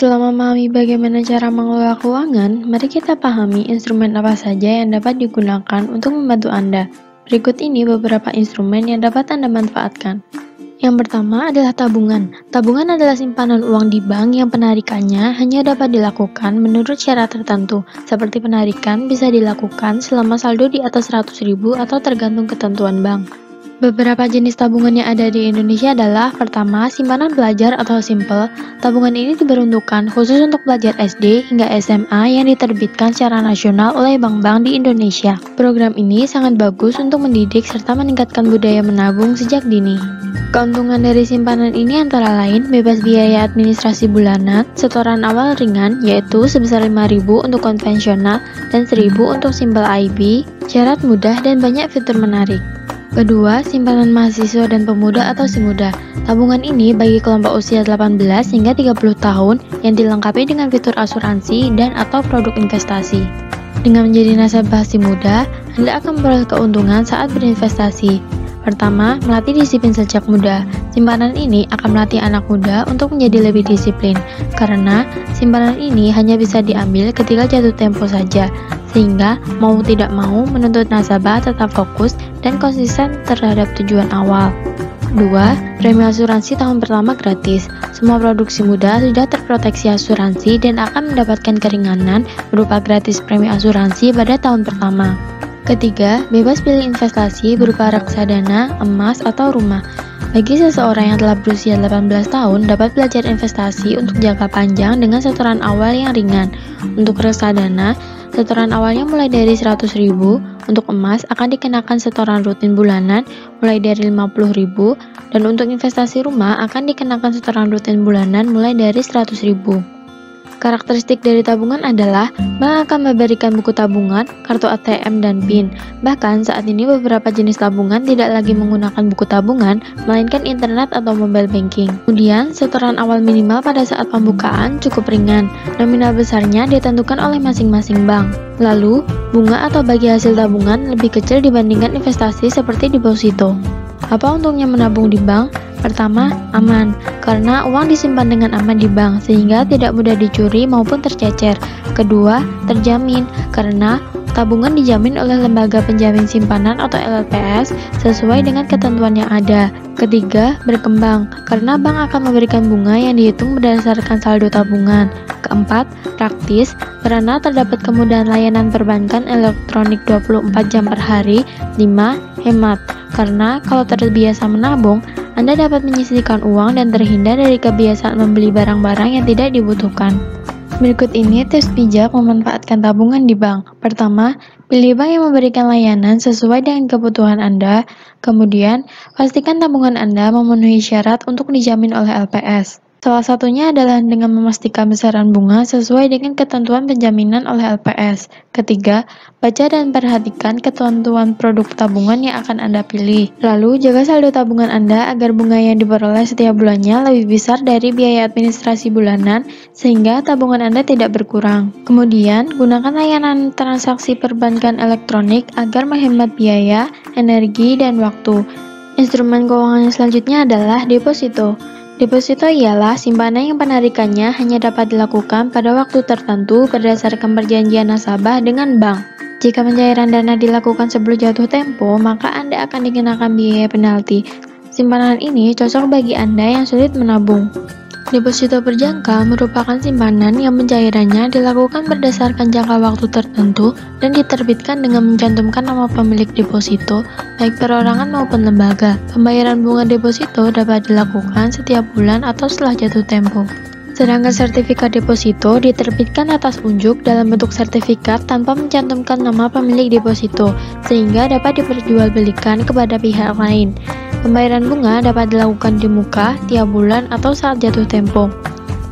Setelah memahami bagaimana cara mengelola keuangan, mari kita pahami instrumen apa saja yang dapat digunakan untuk membantu Anda. Berikut ini beberapa instrumen yang dapat Anda manfaatkan. Yang pertama adalah tabungan. Tabungan adalah simpanan uang di bank yang penarikannya hanya dapat dilakukan menurut syarat tertentu, seperti penarikan bisa dilakukan selama saldo di atas 100.000 atau tergantung ketentuan bank. Beberapa jenis tabungan yang ada di Indonesia adalah: pertama, simpanan pelajar atau simple. Tabungan ini diperuntukkan khusus untuk pelajar SD hingga SMA yang diterbitkan secara nasional oleh bank-bank di Indonesia. Program ini sangat bagus untuk mendidik serta meningkatkan budaya menabung sejak dini. Keuntungan dari simpanan ini antara lain bebas biaya administrasi bulanan, setoran awal ringan yaitu sebesar 5.000 untuk konvensional dan 1.000 untuk simple IB, syarat mudah dan banyak fitur menarik. Kedua, simpanan mahasiswa dan pemuda atau SIMUDA. Tabungan ini bagi kelompok usia 18 hingga 30 tahun yang dilengkapi dengan fitur asuransi dan atau produk investasi. Dengan menjadi nasabah SIMUDA, Anda akan memperoleh keuntungan saat berinvestasi. Pertama, melatih disiplin sejak muda. Simpanan ini akan melatih anak muda untuk menjadi lebih disiplin, karena simpanan ini hanya bisa diambil ketika jatuh tempo saja, sehingga mau tidak mau menuntut nasabah tetap fokus dan konsisten terhadap tujuan awal. 2. Premi asuransi tahun pertama gratis. Semua produksi muda sudah terproteksi asuransi dan akan mendapatkan keringanan berupa gratis premi asuransi pada tahun pertama. Ketiga, bebas pilih investasi berupa reksadana, emas, atau rumah. Bagi seseorang yang telah berusia 18 tahun dapat belajar investasi untuk jangka panjang dengan setoran awal yang ringan. Untuk reksadana, setoran awalnya mulai dari 100.000, untuk emas akan dikenakan setoran rutin bulanan mulai dari 50.000, dan untuk investasi rumah akan dikenakan setoran rutin bulanan mulai dari 100.000. Karakteristik dari tabungan adalah bank akan memberikan buku tabungan, kartu ATM, dan PIN. Bahkan saat ini beberapa jenis tabungan tidak lagi menggunakan buku tabungan, melainkan internet atau mobile banking. Kemudian, setoran awal minimal pada saat pembukaan cukup ringan. Nominal besarnya ditentukan oleh masing-masing bank. Lalu, bunga atau bagi hasil tabungan lebih kecil dibandingkan investasi seperti deposito. Apa untungnya menabung di bank? Pertama, aman, karena uang disimpan dengan aman di bank sehingga tidak mudah dicuri maupun tercecer. Kedua, terjamin, karena tabungan dijamin oleh lembaga penjamin simpanan atau LLPS sesuai dengan ketentuan yang ada. Ketiga, berkembang, karena bank akan memberikan bunga yang dihitung berdasarkan saldo tabungan. Keempat, praktis, karena terdapat kemudahan layanan perbankan elektronik 24 jam per hari. 5. Hemat, karena kalau terbiasa menabung, Anda dapat menyisihkan uang dan terhindar dari kebiasaan membeli barang-barang yang tidak dibutuhkan. Berikut ini tips bijak memanfaatkan tabungan di bank. Pertama, pilih bank yang memberikan layanan sesuai dengan kebutuhan Anda. Kemudian, pastikan tabungan Anda memenuhi syarat untuk dijamin oleh LPS. Salah satunya adalah dengan memastikan besaran bunga sesuai dengan ketentuan penjaminan oleh LPS. Ketiga, baca dan perhatikan ketentuan produk tabungan yang akan Anda pilih. Lalu, jaga saldo tabungan Anda agar bunga yang diperoleh setiap bulannya lebih besar dari biaya administrasi bulanan, sehingga tabungan Anda tidak berkurang. Kemudian, gunakan layanan transaksi perbankan elektronik agar menghemat biaya, energi, dan waktu. Instrumen keuangan yang selanjutnya adalah deposito. Deposito ialah simpanan yang penarikannya hanya dapat dilakukan pada waktu tertentu berdasarkan perjanjian nasabah dengan bank. Jika pencairan dana dilakukan sebelum jatuh tempo, maka Anda akan dikenakan biaya penalti. Simpanan ini cocok bagi Anda yang sulit menabung. Deposito berjangka merupakan simpanan yang pencairannya dilakukan berdasarkan jangka waktu tertentu dan diterbitkan dengan mencantumkan nama pemilik deposito, baik perorangan maupun lembaga. Pembayaran bunga deposito dapat dilakukan setiap bulan atau setelah jatuh tempo. Sedangkan sertifikat deposito diterbitkan atas unjuk dalam bentuk sertifikat tanpa mencantumkan nama pemilik deposito, sehingga dapat diperjualbelikan kepada pihak lain. Pembayaran bunga dapat dilakukan di muka, tiap bulan, atau saat jatuh tempo.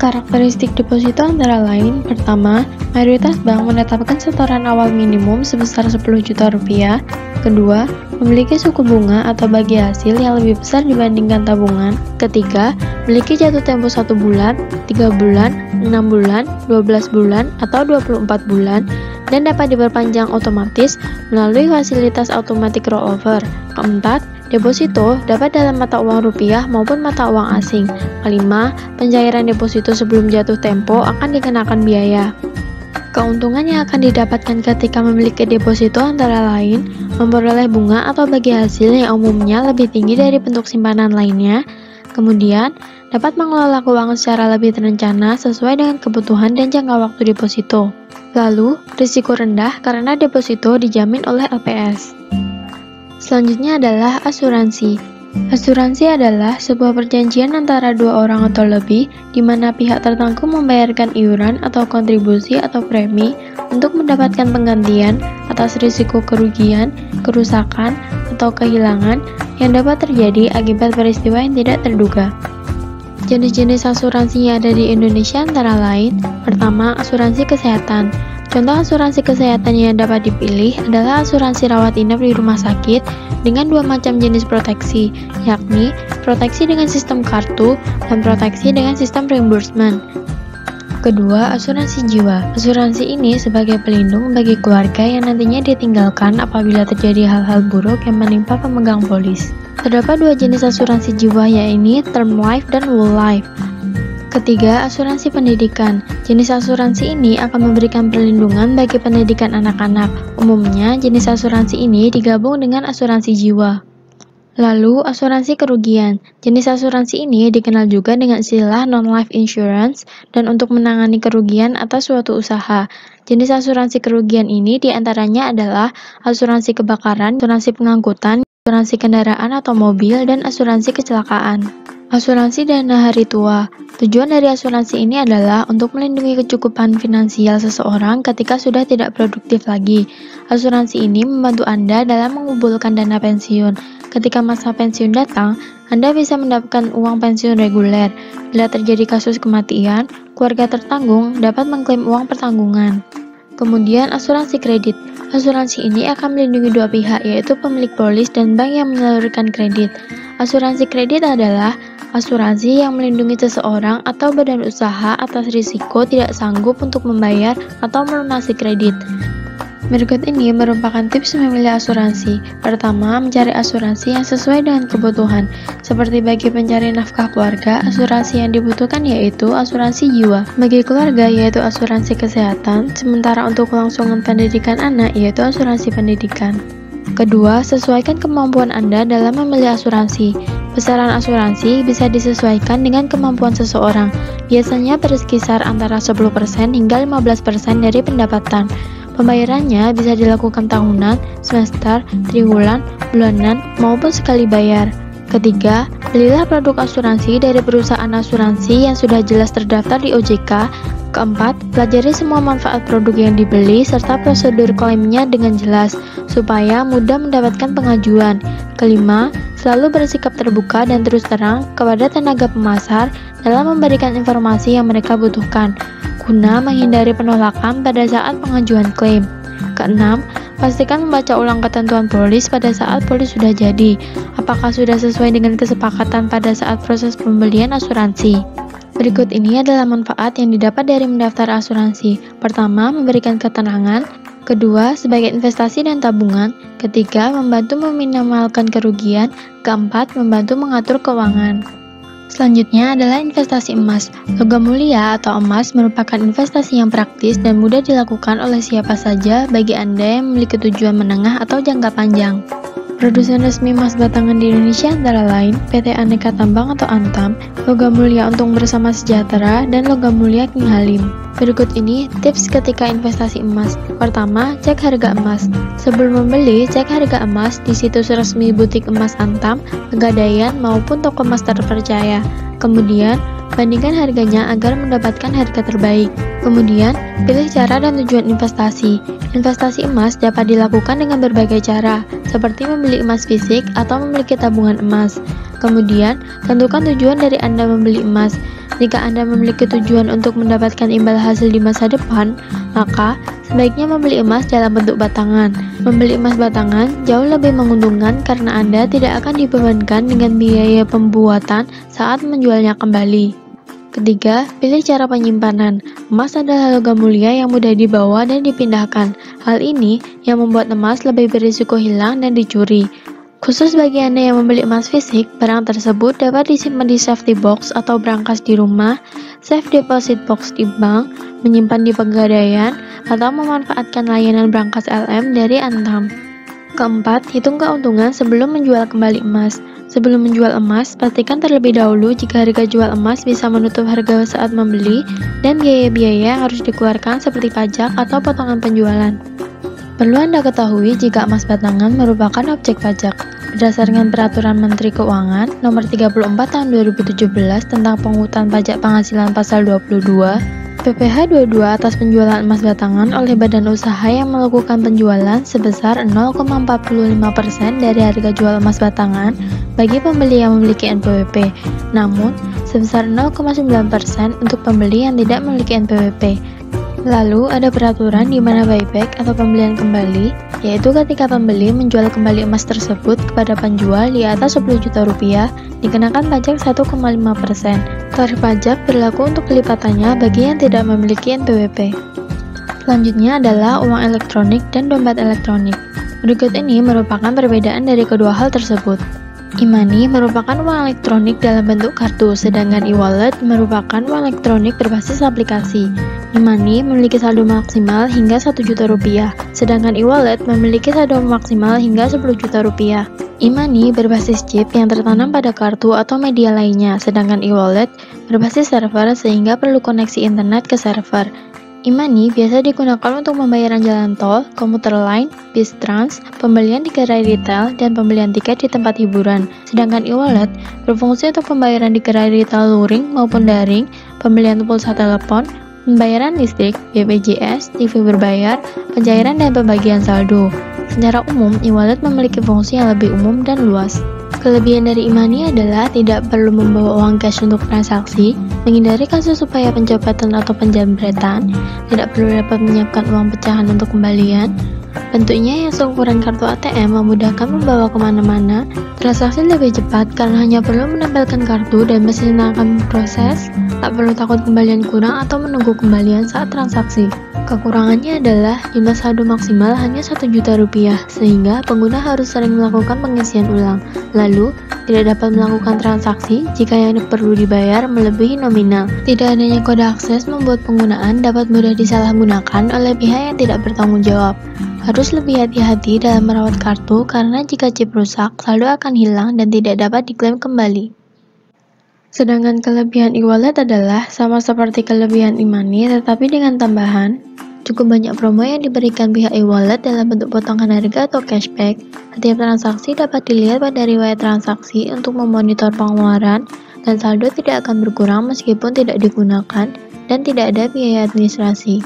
Karakteristik deposito antara lain: pertama, mayoritas bank menetapkan setoran awal minimum sebesar 10 juta rupiah. Kedua, memiliki suku bunga atau bagi hasil yang lebih besar dibandingkan tabungan. Ketiga, memiliki jatuh tempo 1 bulan, 3 bulan, 6 bulan, 12 bulan, atau 24 bulan, dan dapat diperpanjang otomatis melalui fasilitas automatic rollover. Keempat, Deposito dapat dalam mata uang rupiah maupun mata uang asing. Kelima, pencairan deposito sebelum jatuh tempo akan dikenakan biaya. Keuntungan yang akan didapatkan ketika memiliki deposito antara lain, memperoleh bunga atau bagi hasil yang umumnya lebih tinggi dari bentuk simpanan lainnya. Kemudian, dapat mengelola keuangan secara lebih terencana sesuai dengan kebutuhan dan jangka waktu deposito. Lalu, risiko rendah karena deposito dijamin oleh LPS. Selanjutnya adalah asuransi. Asuransi adalah sebuah perjanjian antara dua orang atau lebih di mana pihak tertentu membayarkan iuran atau kontribusi atau premi untuk mendapatkan penggantian atas risiko kerugian, kerusakan, atau kehilangan yang dapat terjadi akibat peristiwa yang tidak terduga. Jenis-jenis asuransi yang ada di Indonesia antara lain, pertama, asuransi kesehatan. Contoh asuransi kesehatan yang dapat dipilih adalah asuransi rawat inap di rumah sakit dengan dua macam jenis proteksi, yakni proteksi dengan sistem kartu dan proteksi dengan sistem reimbursement. Kedua, asuransi jiwa. Asuransi ini sebagai pelindung bagi keluarga yang nantinya ditinggalkan apabila terjadi hal-hal buruk yang menimpa pemegang polis. Terdapat dua jenis asuransi jiwa, yaitu term life dan whole life. Ketiga, asuransi pendidikan. Jenis asuransi ini akan memberikan perlindungan bagi pendidikan anak-anak. Umumnya, jenis asuransi ini digabung dengan asuransi jiwa. Lalu, asuransi kerugian. Jenis asuransi ini dikenal juga dengan istilah non-life insurance dan untuk menangani kerugian atas suatu usaha. Jenis asuransi kerugian ini diantaranya adalah asuransi kebakaran, asuransi pengangkutan, asuransi kendaraan atau mobil, dan asuransi kecelakaan. Asuransi dana hari tua. Tujuan dari asuransi ini adalah untuk melindungi kecukupan finansial seseorang ketika sudah tidak produktif lagi. Asuransi ini membantu Anda dalam mengumpulkan dana pensiun. Ketika masa pensiun datang, Anda bisa mendapatkan uang pensiun reguler. Bila terjadi kasus kematian, keluarga tertanggung dapat mengklaim uang pertanggungan. Kemudian asuransi kredit. Asuransi ini akan melindungi dua pihak, yaitu pemilik polis dan bank yang menyalurkan kredit. Asuransi kredit adalah asuransi yang melindungi seseorang atau badan usaha atas risiko tidak sanggup untuk membayar atau melunasi kredit. Berikut ini merupakan tips memilih asuransi. Pertama, mencari asuransi yang sesuai dengan kebutuhan. Seperti bagi pencari nafkah keluarga, asuransi yang dibutuhkan yaitu asuransi jiwa. Bagi keluarga yaitu asuransi kesehatan, sementara untuk kelangsungan pendidikan anak yaitu asuransi pendidikan. Kedua, sesuaikan kemampuan Anda dalam memilih asuransi. Besaran asuransi bisa disesuaikan dengan kemampuan seseorang. Biasanya berkisar antara 10% hingga 15% dari pendapatan. Pembayarannya bisa dilakukan tahunan, semester, triwulan, bulanan, maupun sekali bayar. Ketiga, belilah produk asuransi dari perusahaan asuransi yang sudah jelas terdaftar di OJK. Keempat, pelajari semua manfaat produk yang dibeli serta prosedur klaimnya dengan jelas, supaya mudah mendapatkan pengajuan. Kelima, selalu bersikap terbuka dan terus terang kepada tenaga pemasar dalam memberikan informasi yang mereka butuhkan, guna menghindari penolakan pada saat pengajuan klaim. Keenam, pastikan membaca ulang ketentuan polis pada saat polis sudah jadi, apakah sudah sesuai dengan kesepakatan pada saat proses pembelian asuransi. Berikut ini adalah manfaat yang didapat dari mendaftar asuransi. Pertama, memberikan ketenangan. Kedua, sebagai investasi dan tabungan. Ketiga, membantu meminimalkan kerugian. Keempat, membantu mengatur keuangan. Selanjutnya adalah investasi emas. Logam mulia atau emas merupakan investasi yang praktis dan mudah dilakukan oleh siapa saja bagi Anda yang memiliki tujuan menengah atau jangka panjang. Produsen resmi emas batangan di Indonesia antara lain PT Aneka Tambang atau Antam, Logam Mulia Untung Bersama Sejahtera, dan Logam Mulia King Halim. Berikut ini tips ketika investasi emas. Pertama, cek harga emas. Sebelum membeli, cek harga emas di situs resmi butik emas Antam, Pegadaian, maupun toko emas terpercaya. Kemudian, bandingkan harganya agar mendapatkan harga terbaik. Kemudian, pilih cara dan tujuan investasi. Investasi emas dapat dilakukan dengan berbagai cara, seperti membeli emas fisik atau memiliki tabungan emas. Kemudian, tentukan tujuan dari Anda membeli emas. Jika Anda memiliki tujuan untuk mendapatkan imbal hasil di masa depan, maka sebaiknya membeli emas dalam bentuk batangan. Membeli emas batangan jauh lebih menguntungkan karena Anda tidak akan dibebankan dengan biaya pembuatan saat menjualnya kembali. Ketiga, pilih cara penyimpanan. Emas adalah logam mulia yang mudah dibawa dan dipindahkan. Hal ini yang membuat emas lebih berisiko hilang dan dicuri. Khusus bagi Anda yang membeli emas fisik, barang tersebut dapat disimpan di safety box atau brankas di rumah, safe deposit box di bank, menyimpan di pegadaian, atau memanfaatkan layanan brankas LM dari Antam. Keempat, hitung keuntungan sebelum menjual kembali emas. Sebelum menjual emas, pastikan terlebih dahulu jika harga jual emas bisa menutup harga saat membeli dan biaya-biaya yang harus dikeluarkan seperti pajak atau potongan penjualan. Perlu Anda ketahui jika emas batangan merupakan objek pajak. Berdasarkan Peraturan Menteri Keuangan Nomor 34 Tahun 2017 tentang Pungutan Pajak Penghasilan Pasal 22, PPh 22 atas penjualan emas batangan oleh badan usaha yang melakukan penjualan sebesar 0,45% dari harga jual emas batangan bagi pembeli yang memiliki NPWP, namun sebesar 0,9% untuk pembeli yang tidak memiliki NPWP. Lalu ada peraturan di mana buyback atau pembelian kembali, yaitu ketika pembeli menjual kembali emas tersebut kepada penjual di atas 10 juta rupiah, dikenakan pajak 1,5%. Tarif pajak berlaku untuk kelipatannya bagi yang tidak memiliki NPWP. Selanjutnya adalah uang elektronik dan dompet elektronik. Berikut ini merupakan perbedaan dari kedua hal tersebut. E-money merupakan uang elektronik dalam bentuk kartu, sedangkan e-wallet merupakan uang elektronik berbasis aplikasi. E-money memiliki saldo maksimal hingga 1 juta rupiah, sedangkan e-wallet memiliki saldo maksimal hingga 10 juta rupiah. E-money berbasis chip yang tertanam pada kartu atau media lainnya, sedangkan e-wallet berbasis server sehingga perlu koneksi internet ke server. E-money biasa digunakan untuk pembayaran jalan tol, komuter lain, bis trans, pembelian di gerai retail, dan pembelian tiket di tempat hiburan. Sedangkan e-wallet berfungsi untuk pembayaran di gerai retail luring maupun daring, pembelian pulsa telepon, pembayaran listrik, BPJS, TV berbayar, pencairan dan pembagian saldo. Secara umum, e-wallet memiliki fungsi yang lebih umum dan luas. Kelebihan dari e-money adalah tidak perlu membawa uang cash untuk transaksi, menghindari kasus upaya pencopetan atau penjambretan, tidak perlu dapat menyiapkan uang pecahan untuk kembalian, bentuknya yang seukuran kartu ATM memudahkan membawa kemana-mana, transaksi lebih cepat karena hanya perlu menempelkan kartu dan mesin akan memproses, tak perlu takut kembalian kurang atau menunggu kembalian saat transaksi. Kekurangannya adalah jumlah saldo maksimal hanya 1 juta rupiah, sehingga pengguna harus sering melakukan pengisian ulang. Lalu, tidak dapat melakukan transaksi jika yang perlu dibayar melebihi nominal. Tidak adanya kode akses membuat penggunaan dapat mudah disalahgunakan oleh pihak yang tidak bertanggung jawab. Harus lebih hati-hati dalam merawat kartu karena jika chip rusak, saldo akan hilang dan tidak dapat diklaim kembali. Sedangkan kelebihan e-wallet adalah sama seperti kelebihan e-money tetapi dengan tambahan cukup banyak promo yang diberikan pihak e-wallet dalam bentuk potongan harga atau cashback. Setiap transaksi dapat dilihat pada riwayat transaksi untuk memonitor pengeluaran dan saldo tidak akan berkurang meskipun tidak digunakan dan tidak ada biaya administrasi.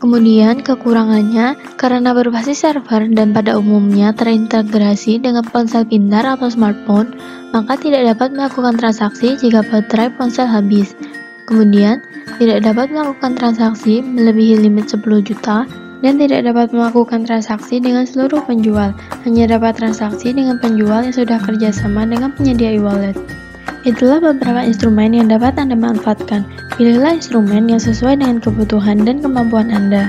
Kemudian kekurangannya karena berbasis server dan pada umumnya terintegrasi dengan ponsel pintar atau smartphone, maka tidak dapat melakukan transaksi jika baterai ponsel habis. Kemudian, tidak dapat melakukan transaksi melebihi limit 10 juta dan tidak dapat melakukan transaksi dengan seluruh penjual, hanya dapat transaksi dengan penjual yang sudah kerjasama dengan penyedia e-wallet. Itulah beberapa instrumen yang dapat Anda manfaatkan. Pilihlah instrumen yang sesuai dengan kebutuhan dan kemampuan Anda.